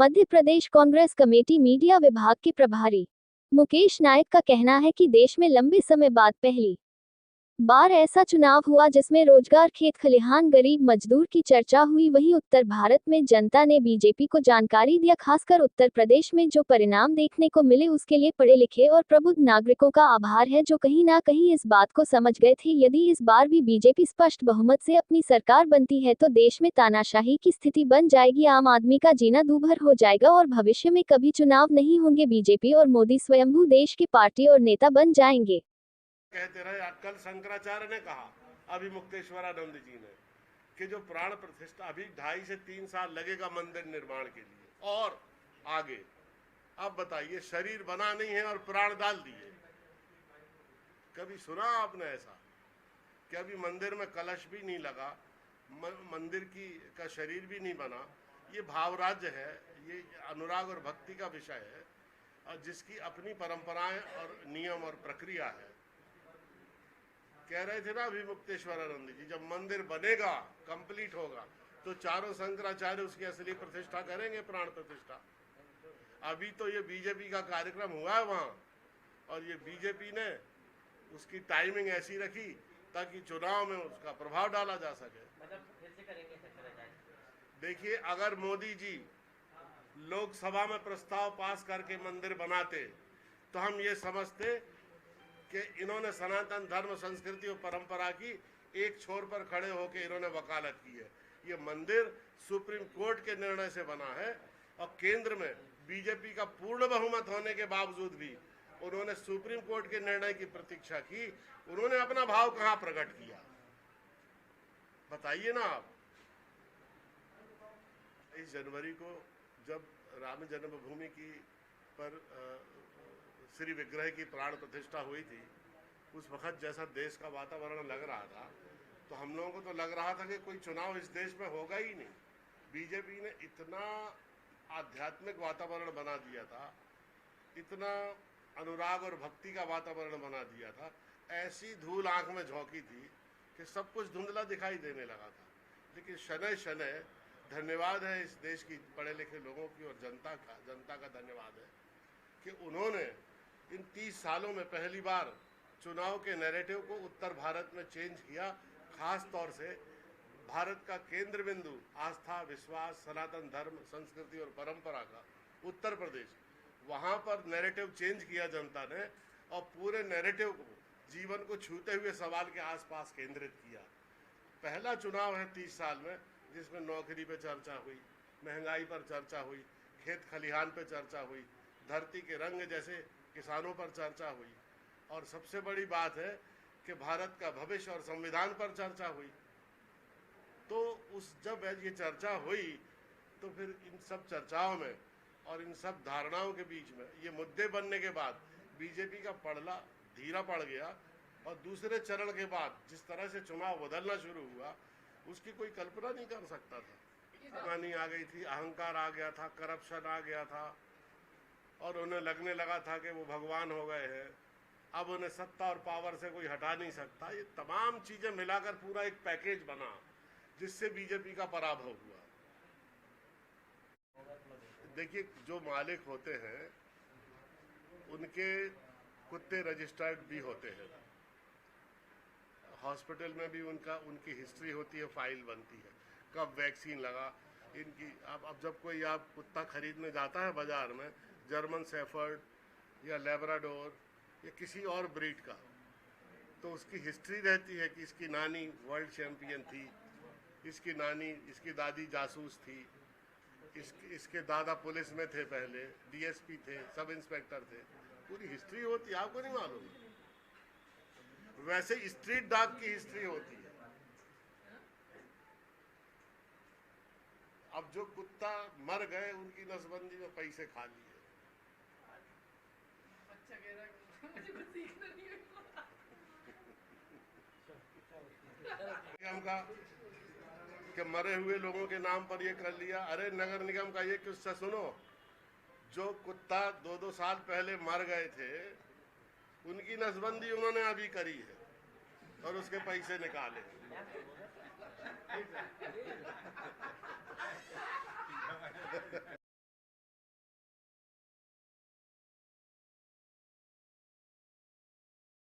Madhya Pradesh Congress committee media विभाग के प्रभारी मुकेश नायक का कहना है कि देश में लंबे समय बाद पहली बार ऐसा चुनाव हुआ जिसमें रोजगार, खेत खलिहान, गरीब मजदूर की चर्चा हुई। वहीं उत्तर भारत में जनता ने बीजेपी को जानकारी दिया। खासकर उत्तर प्रदेश में जो परिणाम देखने को मिले उसके लिए पढ़े लिखे और प्रबुद्ध नागरिकों का आभार है, जो कहीं ना कहीं इस बात को समझ गए थे यदि इस बार भी बीजेपी स्पष्ट बहुमत से अपनी सरकार बनती है तो देश में तानाशाही की स्थिति बन जाएगी, आम आदमी का जीना दूभर हो जाएगा और भविष्य में कभी चुनाव नहीं होंगे। बीजेपी और मोदी स्वयंभू देश की पार्टी और नेता बन जाएंगे। कहते रहे। कल शंकराचार्य ने कहा, अभी मुक्तेश्वरानंद जी ने, कि जो प्राण प्रतिष्ठा अभी 2.5 से 3 साल लगेगा मंदिर निर्माण के लिए और आगे। अब बताइए, शरीर बना नहीं है और प्राण डाल दिए। कभी सुना आपने ऐसा कि अभी मंदिर में कलश भी नहीं लगा, मंदिर का शरीर भी नहीं बना? ये भावराज्य है, ये अनुराग और भक्ति का विषय है और जिसकी अपनी परंपराएं और नियम और प्रक्रिया है। कह रहे थे ना अभी मुक्तेश्वरानंद जी, जब मंदिर बनेगा, कंप्लीट होगा, तो चारों शंकराचार्य उसकी असली प्रतिष्ठा करेंगे, प्राण प्रतिष्ठा। अभी तो ये बीजेपी का कार्यक्रम हुआ है वहां, और ये बीजेपी ने उसकी टाइमिंग ऐसी रखी ताकि चुनाव में उसका प्रभाव डाला जा सके। देखिए, अगर मोदी जी लोकसभा में प्रस्ताव पास करके मंदिर बनाते तो हम ये समझते कि इन्होंने सनातन धर्म, संस्कृति और परंपरा की एक छोर पर खड़े होकर इन्होंने वकालत की है। ये मंदिर सुप्रीम कोर्ट के निर्णय से बना है और केंद्र में बीजेपी का पूर्ण बहुमत होने के बावजूद भी उन्होंने सुप्रीम कोर्ट के निर्णय की प्रतीक्षा की। उन्होंने अपना भाव कहां प्रकट किया, बताइए ना आप। 23 जनवरी को जब राम जन्मभूमि की पर श्री विग्रह की प्राण प्रतिष्ठा हुई थी, उस वक्त जैसा देश का वातावरण लग रहा था, तो हम लोगों को तो लग रहा था कि कोई चुनाव इस देश में होगा ही नहीं। बीजेपी ने इतना आध्यात्मिक वातावरण बना दिया था, इतना अनुराग और भक्ति का वातावरण बना दिया था, ऐसी धूल आंख में झोंकी थी कि सब कुछ धुंधला दिखाई देने लगा था। लेकिन शनै शनै धन्यवाद है इस देश की पढ़े लिखे लोगों की और जनता का धन्यवाद है कि उन्होंने इन 30 सालों में पहली बार चुनाव के नैरेटिव को उत्तर भारत में चेंज किया। खास तौर से भारत का केंद्र बिंदु आस्था, विश्वास, सनातन धर्म, संस्कृति और परंपरा का उत्तर प्रदेश, वहां पर नैरेटिव चेंज किया जनता ने और पूरे नैरेटिव को जीवन को छूते हुए सवाल के आसपास केंद्रित किया। पहला चुनाव है 30 साल में जिसमें नौकरी पे चर्चा हुई, महंगाई पर चर्चा हुई, खेत खलिहान पे चर्चा हुई, धरती के रंग जैसे किसानों पर चर्चा हुई, और सबसे बड़ी बात है कि भारत का भविष्य और संविधान पर चर्चा हुई। तो जब ये चर्चा हुई तो फिर इन सब चर्चाओं में और इन सब धारणाओं के बीच में ये मुद्दे बनने के बाद बीजेपी का पड़ला धीरा पड़ गया और दूसरे चरण के बाद जिस तरह से चुनाव बदलना शुरू हुआ उसकी कोई कल्पना नहीं कर सकता था। कहानी आ गई थी, अहंकार आ गया था, करप्शन आ गया था और उन्हें लगने लगा था कि वो भगवान हो गए हैं। अब उन्हें सत्ता और पावर से कोई हटा नहीं सकता। ये तमाम चीजें मिलाकर पूरा एक पैकेज बना जिससे बीजेपी का पराभव हुआ। देखिए, जो मालिक होते हैं उनके कुत्ते रजिस्टर्ड भी होते हैं, हॉस्पिटल में भी उनकी हिस्ट्री होती है, फाइल बनती है, कब वैक्सीन लगा इनकी। अब जब कोई आप कुत्ता खरीदने जाता है बाजार में, जर्मन शेफर्ड या लेब्राडोर या किसी और ब्रीड का, तो उसकी हिस्ट्री रहती है कि इसकी नानी वर्ल्ड चैंपियन थी, इसकी नानी, इसकी दादी जासूस थी, इसके दादा पुलिस में थे, पहले डीएसपी थे, सब इंस्पेक्टर थे, पूरी हिस्ट्री होती है। आपको नहीं मालूम? वैसे स्ट्रीट डॉग की हिस्ट्री होती है। अब जो कुत्ता मर गए उनकी नसबंदी में पैसे खा लिए। निगम का कि मरे हुए लोगों के नाम पर ये कर लिया। अरे नगर निगम का ये किस्सा सुनो, जो कुत्ता 2-2 साल पहले मर गए थे उनकी नसबंदी उन्होंने अभी करी है और उसके पैसे निकाले।